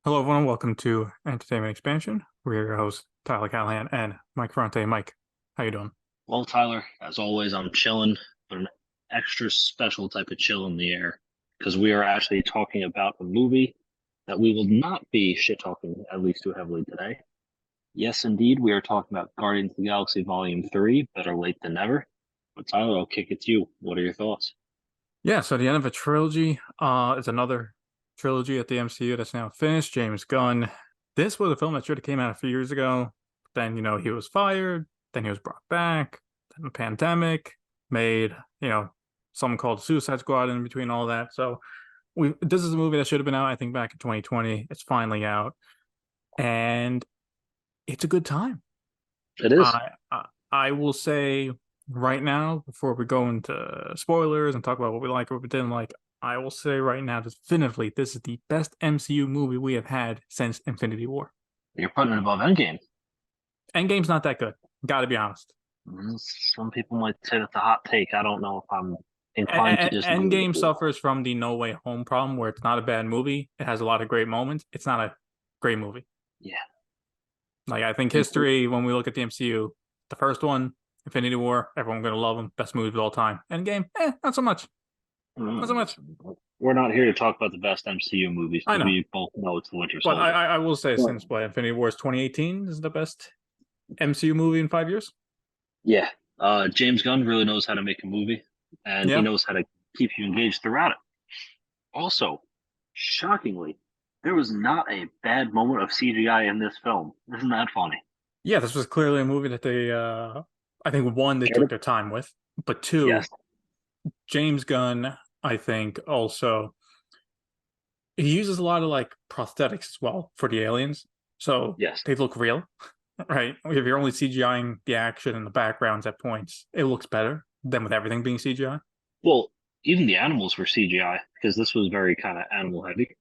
Hello, everyone. Welcome to Entertainment Expansion. We're your hosts, Tyler Callahan and Mike Ferrante. Mike, how you doing? Well, Tyler, as always, I'm chilling, but an extra special type of chill in the air because we are actually talking about a movie that we will not be shit talking at least too heavily today. Yes, indeed, we are talking about Guardians of the Galaxy Volume 3, better late than never. But Tyler, I'll kick it to you. What are your thoughts? Yeah, so the end of a trilogy is another trilogy at the MCU that's now finished. James Gunn. This was a film that should have came out a few years ago. Then, he was fired. Then he was brought back. Then the pandemic made, something called Suicide Squad in between all that. So this is a movie that should have been out, I think, back in 2020. It's finally out. And it's a good time. It is. I will say right now, before we go into spoilers and talk about what we like or what we didn't like, I will say right now, definitively, this is the best MCU movie we have had since Infinity War. You're putting it above Endgame. Endgame's not that good. Got to be honest. Some people might say that's a hot take. I don't know if I'm inclined to disagree with Endgame you. suffers from the No Way Home problem, where it's not a bad movie. It has a lot of great moments. It's not a great movie. Yeah. Like, I think history, when we look at the MCU, the first one, Infinity War, everyone's gonna love them. Best movie of all time. Endgame, not so much. Not so Mm, much. We're not here to talk about the best MCU movies I because know. we both know it's the Winter But I, Soldier. I will say, Well, since what, Infinity Wars 2018 is the best MCU movie in 5 years. yeah, James Gunn really knows how to make a movie, and he Yeah, knows how to keep you engaged throughout it. Also, shockingly, there was not a bad moment of CGI in this film. Isn't that funny? yeah. This was clearly a movie that they, I think, one, they took their time with, but two, Yes, James Gunn, I think, also he uses a lot of like prosthetics as well for the aliens, so yes. they look real, right? If you're only CGIing the action and the backgrounds at points, it looks better than with everything being CGI, Well, even the animals were CGI because this was very kind of animal heavy,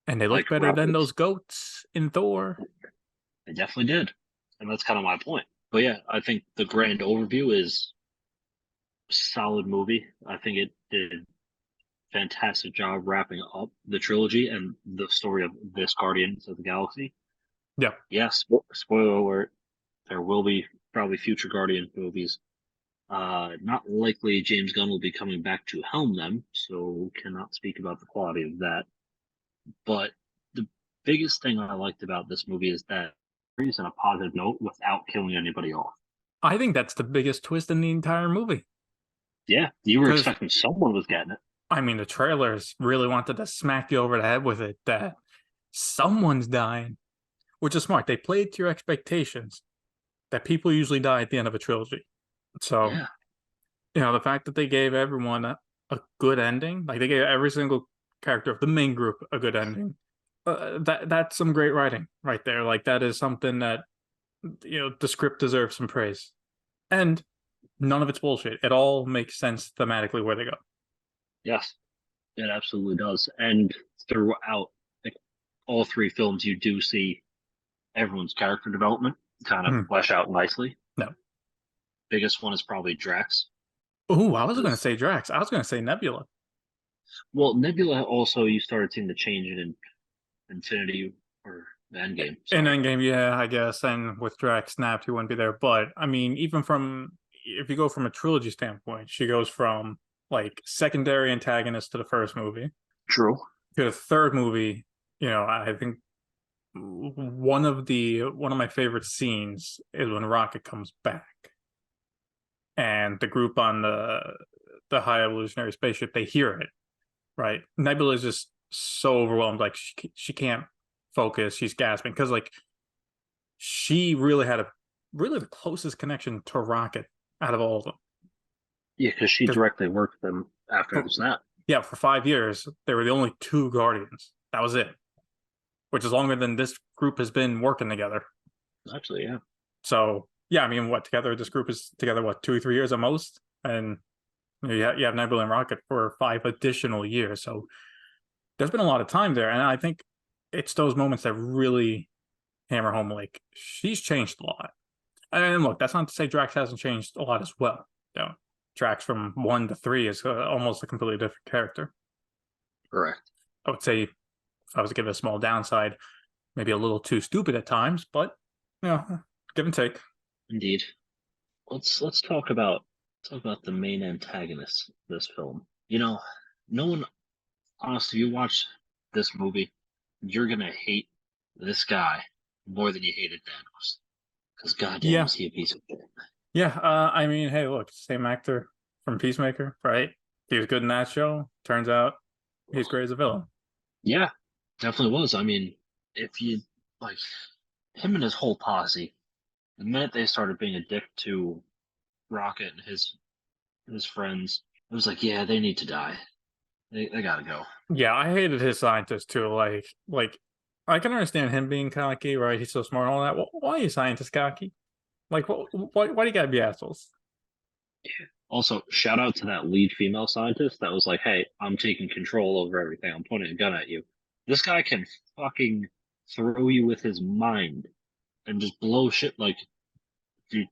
and they like look better than rabbits. those goats in Thor. They definitely did, and that's kind of my point. But yeah, I think the grand overview is solid movie. I think it did fantastic job wrapping up the trilogy and the story of this Guardians of the Galaxy. Yeah, Yes, spoiler alert, there will be probably future Guardian movies. Not likely James Gunn will be coming back to helm them, so cannot speak about the quality of that. But the biggest thing I liked about this movie is that it's on a positive note without killing anybody off. I think that's the biggest twist in the entire movie. Yeah, you were Because expecting someone was getting it. I mean, the trailers really wanted to smack you over the head with it that someone's dying, which is smart. They played to your expectations that people usually die at the end of a trilogy. So, Yeah, the fact that they gave everyone a good ending, like they gave every single character of the main group a good ending, that's some great writing right there. Like, that is something that, the script deserves some praise. And none of it's bullshit. It all makes sense thematically where they go. yes, it absolutely does. And throughout like, all three films, you do see everyone's character development kind of Mhm. flesh out nicely. No. Biggest one is probably Drax. Oh, I was going to Because, say Drax. I was going to say Nebula. well, Nebula also, you started seeing the change in Infinity or Endgame, In sorry. Endgame, yeah, I guess. And with Drax snapped, he wouldn't be there. But I mean, even from if you go from a trilogy standpoint, she goes from like secondary antagonist to the first movie True. to the third movie. I think one of my favorite scenes is when Rocket comes back and the group on the high evolutionary spaceship, they hear it, right? Nebula is just so overwhelmed, like she can't focus. She's gasping because like she really had a really the closest connection to Rocket out of all of them. Yeah, because she Because directly worked them after for the snap. yeah, for 5 years they were the only two Guardians. That was it, which is longer than this group has been working together. Actually, yeah. So yeah, I mean, what together? This group is together what 2 or 3 years at most, and you have Nebula and Rocket for 5 additional years. So there's been a lot of time there, and I think it's those moments that really hammer home like she's changed a lot. And look, that's not to say Drax hasn't changed a lot as well. Drax from 1 to 3 is almost a completely different character. Correct. I would say if I was to give it a small downside, maybe a little too stupid at times, but give and take. Indeed. Let's talk about the main antagonist of this film. No one honestly, if you watch this movie, you're gonna hate this guy more than you hated Thanos. Because goddamn, Yeah, is he a piece of shit. yeah. I mean, hey, look, same actor from Peacemaker, right? He was good in that show. Turns out he's great as a villain. Yeah, definitely was. I mean, if you like him and his whole posse, the minute they started being a dick to Rocket and his friends, it was like, yeah, they need to die. They gotta go. Yeah, I hated his scientist too. Like I can understand him being cocky, right? He's so smart and all that. Why are you scientist cocky? Like, why do you gotta be assholes? Also, shout out to that lead female scientist that was like, "Hey, I'm taking control over everything. I'm pointing a gun at you." This guy can fucking throw you with his mind and just blow shit. Like,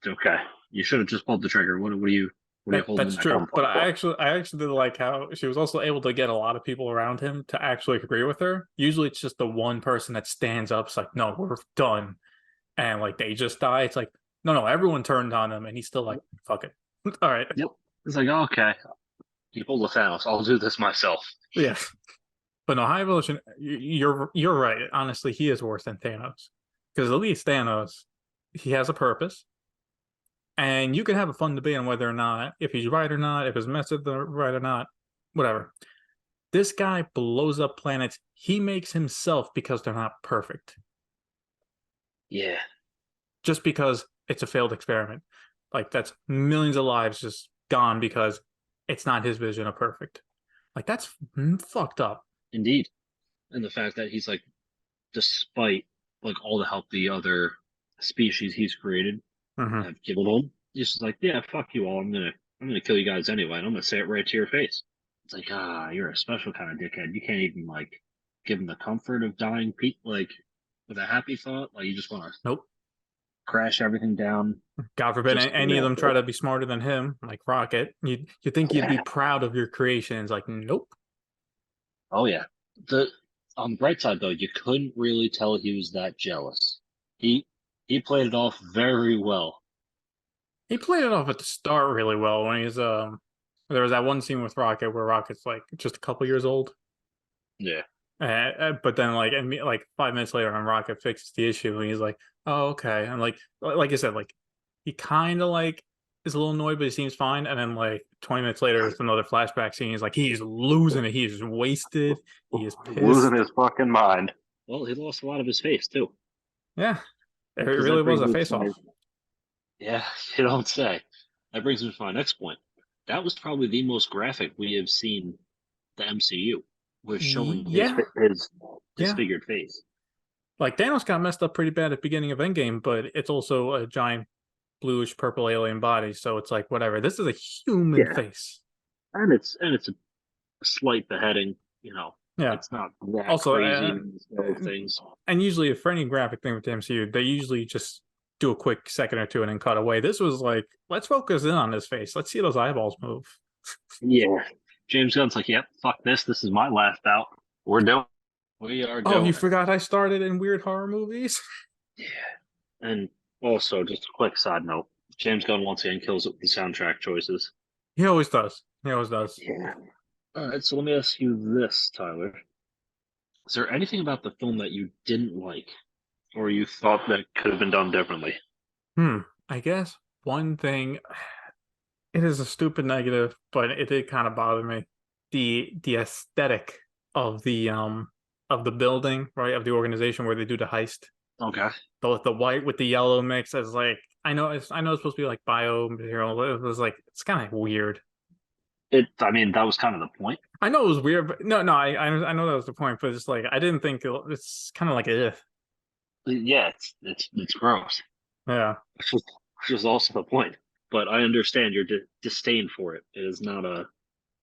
okay, you should have just pulled the trigger. What are you holding That's that true, gun but for? I actually did like how she was also able to get a lot of people around him to actually agree with her. Usually, it's just the one person that stands up. It's like, no, we're done, and like they just die. It's like, no, everyone turned on him, and he's still like, fuck it, all right, Yep. It's like, okay, you pulled the Thanos. I'll do this myself. yeah. But no, High Evolution, you're right. Honestly, he is worse than Thanos because at least Thanos, he has a purpose, and you can have a fun debate on whether or not if he's right or not, if his method right or not, whatever. This guy blows up planets. He makes himself because they're not perfect, Yeah, just because it's a failed experiment. Like that's millions of lives just gone because it's not his vision of perfect. Like that's fucked up. indeed. And the fact that he's like, despite like all the help the other species he's created Mm-hmm. have given him, he's just like, yeah, fuck you all. I'm gonna kill you guys anyway, and I'm gonna say it right to your face. It's like, you're a special kind of dickhead. You can't even like give him the comfort of dying, like with a happy thought. Like you just want to Nope. crash everything down. God forbid Just any of them try to be smarter than him, like Rocket. You think you'd be yeah. proud of your creations? Like, nope. Oh yeah. The On the bright side though, you couldn't really tell he was that jealous. He he played it off very well. He played it off at the start really well when he's There was that one scene with Rocket where Rocket's like just a couple years old, Yeah. but then like 5 minutes later, when Rocket fixes the issue, and he's like, "Oh, okay." And like I said, like he kind of like is a little annoyed, but he seems fine. And then like 20 minutes later, it's another flashback scene. He's like, he's losing it. He is wasted. He is Losing pissed. his fucking mind. Well, he lost a lot of his face too. Yeah, it Because really that was brings a me face to my off. yeah, you don't say. That brings me to my next point. That was probably the most graphic we have seen the MCU was showing Yeah, his yeah. disfigured face. Like Thanos got messed up pretty bad at the beginning of Endgame, but it's also a giant bluish purple alien body, so it's like whatever. This is a human Yeah, face. and it's a slight beheading. Yeah. It's not that Also, crazy in the scale of things. and usually for any graphic thing with the MCU, they usually just do a quick second or two and then cut away. This was like, let's focus in on his face. Let's see those eyeballs move. Yeah, James Gunn's like, yep, fuck this. This is my last out. We're doing. We are Oh, you doing it. forgot I started in weird horror movies? Yeah. And also, just a quick side note: James Gunn once again kills it with the soundtrack choices. He always does. He always does. Yeah. All right, so let me ask you this, Tyler. Is there anything about the film that you didn't like, or you thought that could have been done differently? I guess one thing, it is a stupid negative, but it did kind of bother me. The aesthetic of the building, right, of the organization where they do the heist. Okay. The white with the yellow mix as like I know it's supposed to be like biomaterial, but it was like it's kind of weird. I mean, that was kind of the point. I know it was weird, but no, I know that was the point, but it's like I didn't think it's kind of like Yeah, it's gross, yeah. which is also the point. But I understand your disdain for it. It is not a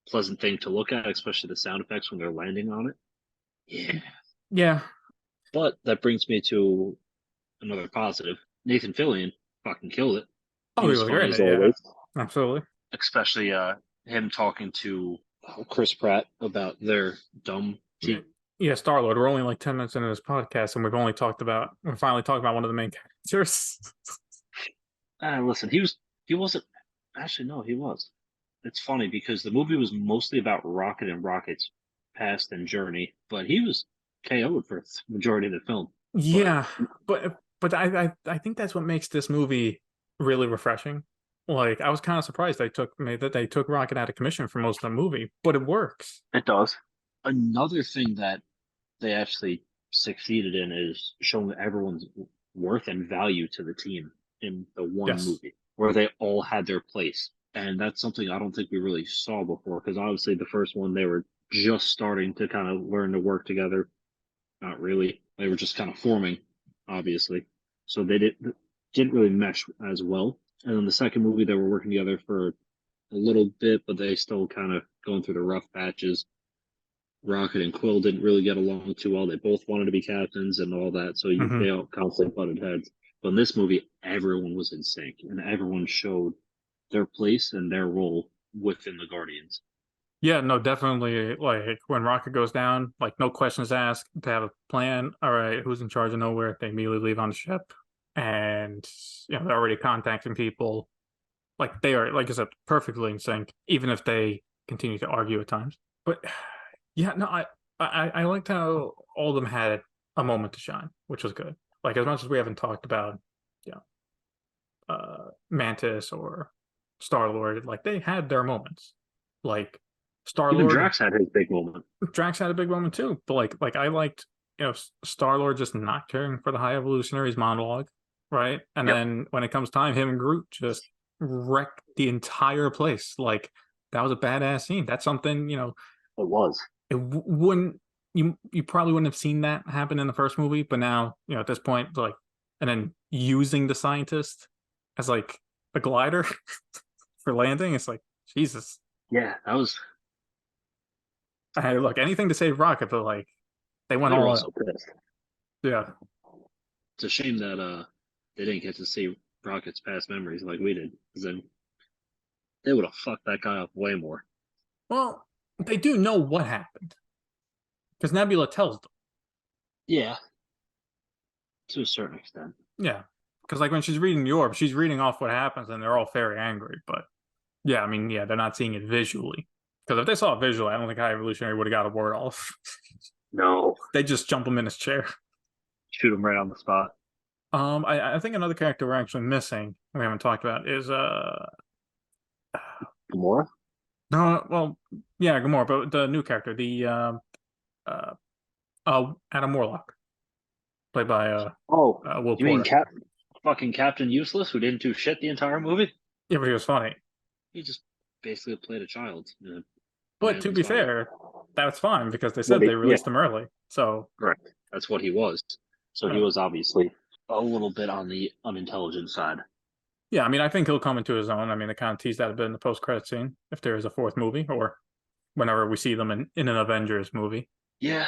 pleasant thing to look at, especially the sound effects when they're landing on it. Yeah. Yeah. But that brings me to another positive. Nathan Fillion fucking killed it. He Oh, he was was funny great as at it, yeah, always, absolutely. especially him talking to Chris Pratt about their dumb Yeah, team. Yeah, Star Lord. We're only like 10 minutes into this podcast, and we're finally talking about one of the main characters. Listen, he wasn't actually no, he was. It's funny because the movie was mostly about Rocket and Rocket's past and journey, but he was KO'd for the majority of the film. But Yeah, but I think that's what makes this movie really refreshing. Like I was kind of surprised they took Rocket out of commission for most of the movie, but it works. it does. Another thing that they actually succeeded in is showing everyone's worth and value to the team in the one Yes. movie where they all had their place. And that's something I don't think we really saw before because obviously the first one they were just starting to kind of learn to work together. Not really. They were just kind of forming, obviously. So didn't really mesh as well. And then the second movie they were working together for a little bit, but they still kind of going through the rough patches. Rocket and Quill didn't really get along too well. They both wanted to be captains and all that, so Hmm. they all constantly butted heads. But in this movie, everyone was in sync and everyone showed their place and their role within the Guardians. Yeah, no, definitely. Like when Rocket goes down, like no questions asked. They have a plan. All right, who's in charge of nowhere? They immediately leave on the ship, and they're already contacting people. Like they are, like I said, perfectly in sync, even if they continue to argue at times. But yeah, no, I liked how all of them had a moment to shine, which was good. Like as much as we haven't talked about, yeah, Mantis or Star Lord, like they had their moments. Like Star Even Lord, Drax had his big moment. Drax had a big moment too. But like I liked, Star Lord just not caring for the High Evolutionary's monologue, right? And Yep, then when it comes time, him and Groot just wreck the entire place. Like that was a badass scene. That's something it was. wouldn't you probably wouldn't have seen that happen in the first movie, but now at this point, like, and then using the scientist as like a glider for landing, it's like Jesus. Yeah, that was. I look anything to save Rocket, but like they went We were all out. also pissed. Yeah. It's a shame that they didn't get to see Rocket's past memories like we did, because then they would have fucked that guy up way more. Well, they do know what happened because Nebula tells them. Yeah, to a certain extent. Yeah. Because like when she's reading the orb, she's reading off what happens, and they're all very angry. But yeah, I mean, yeah, they're not seeing it visually. Because if they saw it visually, I don't think High Evolutionary would have got a word off. No, They just jump him in his chair. shoot him right on the spot. I think another character we're actually missing, we haven't talked about, is Gamora? no, well, yeah, Gamora, but the new character, the uh Adam Warlock, played by Oh, Will you mean Porter. fucking Captain Useless, who didn't do shit the entire movie? Yeah, but he was funny. He just basically played a child in a But to man's be body. fair, that's fine because they What said he, they yeah, released him early. So correct. That's what he was. So he uh, was obviously a little bit on the unintelligent side. yeah, I mean, I think he'll come into his own. I mean, they kind of teased that a bit in the post-credit scene if there is a fourth movie or whenever we see them in an Avengers movie. Yeah,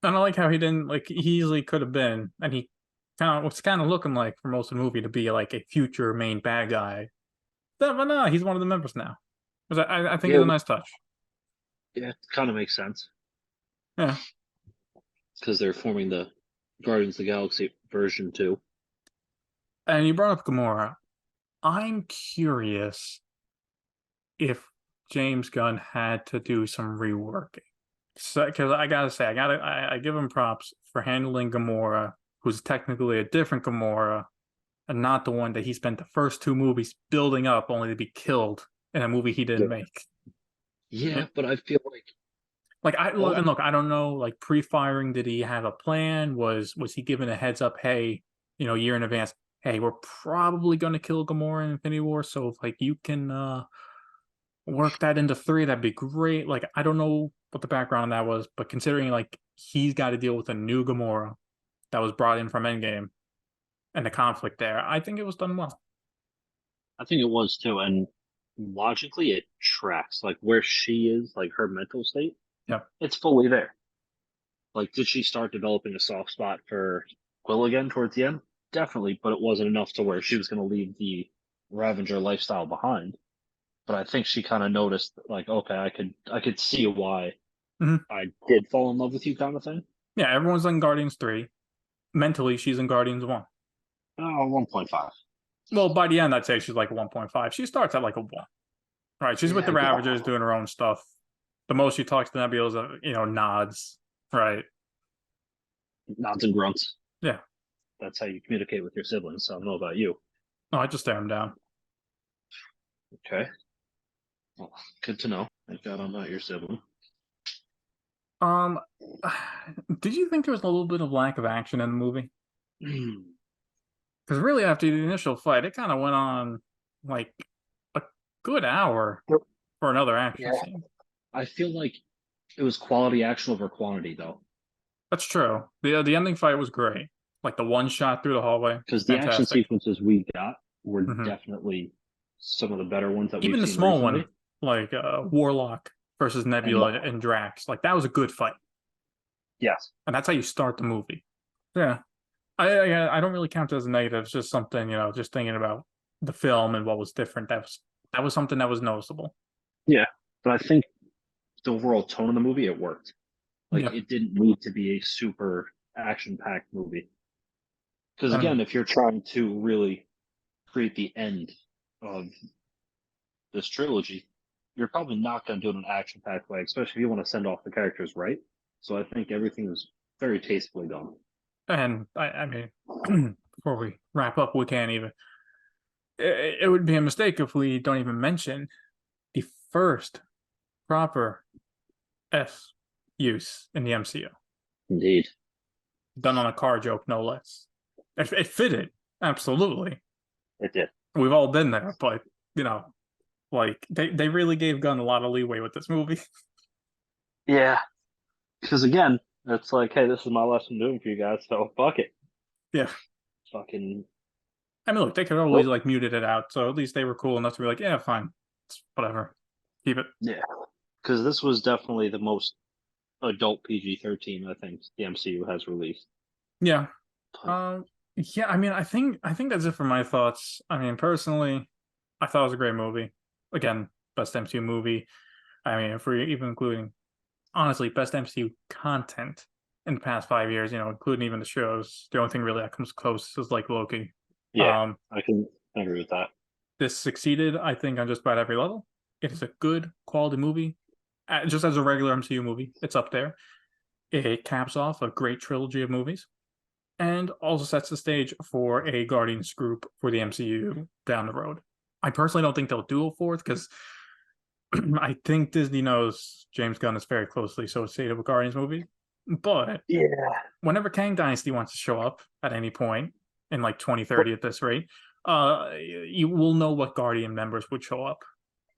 And I like how he didn't like he easily could have been, and he kind of was kind of looking like for most of the movie to be like a future main bad guy. But no, he's one of the members now. Which I think is yeah, a nice touch. yeah. It kind of makes sense Yeah. because they're forming the Guardians of the Galaxy version 2. And you brought up Gamora. I'm curious if James Gunn had to do some reworking. So, because I gotta say, I give him props for handling Gamora, who's technically a different Gamora, and not the one that he spent the first two movies building up only to be killed in a movie he didn't Yeah, make. yeah, It, but I feel like like all look, I don't know. Like pre-firing, did he have a plan? Was he given a heads up? Hey, a year in advance. Hey, we're probably gonna kill Gamora in Infinity War, so if like you can work that into three, that'd be great. Like I don't know what the background on that was, but considering like he's got to deal with a new Gamora that was brought in from Endgame and the conflict there, I think it was done well. I think it was too, and logically it tracks. Like where she is, like her mental state, Yeah. it's fully there. Like, did she start developing a soft spot for Quill again towards the end? Definitely, but it wasn't enough to where she was going to leave the Ravager lifestyle behind. But I think she kind of noticed, like, okay, I could see why Mhm. I did fall in love with you kind of thing. Yeah, everyone's in Guardians 3. Mentally, she's in Guardians 1. Oh, 1.5. Well, by the end, I'd say she's like a 1.5. She starts at like a 1. Right, she's with Yeah, the Ravagers doing her own stuff. The most she talks to Nebula is, nods. Right. nods and grunts. Yeah. That's how you communicate with your siblings. So I don't know about you. No, I just stare him down. Okay. Well, good to know. Thank God I'm not your sibling. Um, did you think there was a little bit of lack of action in the movie? Because really, after the initial fight, it kind of went on like a good hour for another action Yeah. scene. I feel like it was quality action over quantity, though. That's true. The ending fight was great. Like the one shot through the hallway, Because the action fantastic. sequences we got were Hmm. definitely some of the better ones that we've Even the seen small one, recently. like Warlock versus And Nebula and Drax, like that was a good fight, yes, and that's how you start the movie. Yeah, I don't really count it as a negative. It's just something, just thinking about the film and what was different. That was something that was noticeable. yeah. But I think the overall tone of the movie, it worked. Like Yeah, it didn't need to be a super action-packed movie. Because and again, if you're trying to really create the end of this trilogy, you're probably not going to do it in an action-packed way, especially if you want to send off the characters right. So I think everything was very tastefully done. I mean, before we wrap up, we can't even. It would be a mistake if we don't even mention the first proper S use in the MCU, Indeed, done on a car joke, no less. It fitted, absolutely. it did. We've all been there, but you know, like they really gave Gunn a lot of leeway with this movie. Yeah, because again, it's like, hey, this is my lesson doing for you guys, so fuck it. Yeah, Fucking I mean, look, they could always nope. like muted it out, so at least they were cool enough to be like, yeah, fine, it's whatever, keep it. Yeah, because this was definitely the most adult PG-13 I think the MCU has released. Yeah, But um, yeah. I mean, I think that's it for my thoughts. I mean, personally, I thought it was a great movie. Again, best MCU movie. I mean, if we're even including honestly best MCU content in the past 5 years, including even the shows, the only thing really that comes close is like Loki. yeah, Um, I can agree with that. this succeeded, I think, on just about every level. It is a good quality movie. Just as a regular MCU movie, it's up there. It caps off a great trilogy of movies and also sets the stage for a Guardians group for the MCU down the road. I personally don't think they'll do a fourth because I think Disney knows James Gunn is very closely associated with Guardians movies. But Yeah, whenever Kang Dynasty wants to show up at any point in like but 2030 at this rate, you will know what Guardian members would show up.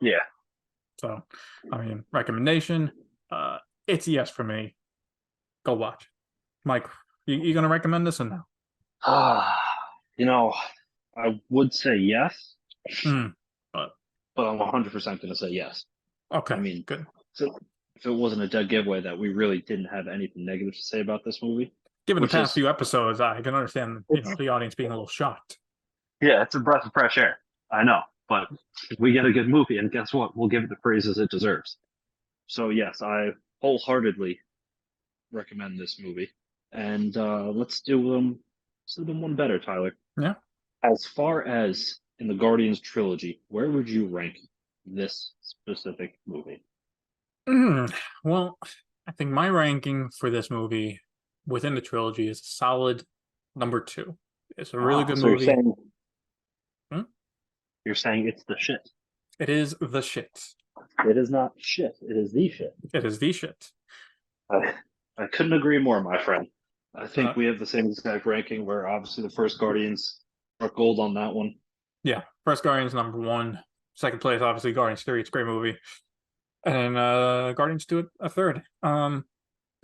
yeah. So, I mean, recommendation, it's a yes for me. Go watch. Mike, you gonna recommend this or no? You know, I would say yes, Mm, but but I'm 100% going to say yes. I okay, mean, good. so if it wasn't a dead giveaway that we really didn't have anything negative to say about this movie, Given the which past is few episodes, I can understand, it's the audience being a little shocked. yeah, it's a breath of fresh air. I know, but we get a good movie, and guess what? We'll give it the praises it deserves. So yes, I wholeheartedly recommend this movie, and let's do them one better, Tyler. Yeah. As far as in the Guardians trilogy, where would you rank this specific movie? Well, I think my ranking for this movie within the trilogy is a solid number two. It's a really Ah, good so you're movie. saying Hmm? you're saying it's the shit. It is the shit. It is not shit. It is the shit. It is the shit. I, I couldn't agree more, my friend. I Uh, think we have the same exact ranking where obviously the first Guardians are gold on that one. yeah, first Guardians number one. Second place, obviously Guardians 3. It's a great movie. And Guardians 2 a third. I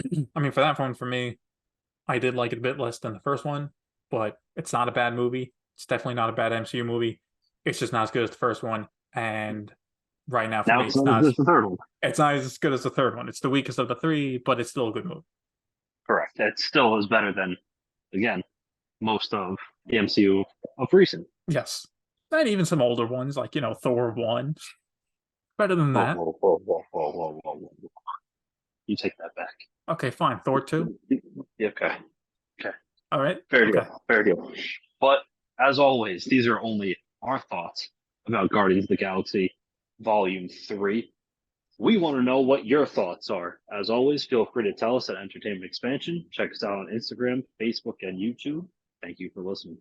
mean, for that one, for me, I did like it a bit less than the first one, but it's not a bad movie. It's definitely not a bad MCU movie. It's just not as good as the first one. And right now, for Now me, it's not as good as the third one. it's not as good as the third one. It's the weakest of the three, but it's still a good movie. Correct. It still is better than, again, most of the MCU of recent. Yes. And even some older ones, like, Thor 1. Better than Whoa, that. whoa, whoa, whoa, whoa, whoa, whoa, whoa. You take that back. Okay, fine. Thor 2. Yeah, okay. Okay. All right. Fair Okay. deal. Fair deal. But as always, these are only our thoughts about Guardians of the Galaxy Volume 3. We want to know what your thoughts are. As always, feel free to tell us at Entertainment Expansion. Check us out on Instagram, Facebook, and YouTube. Thank you for listening.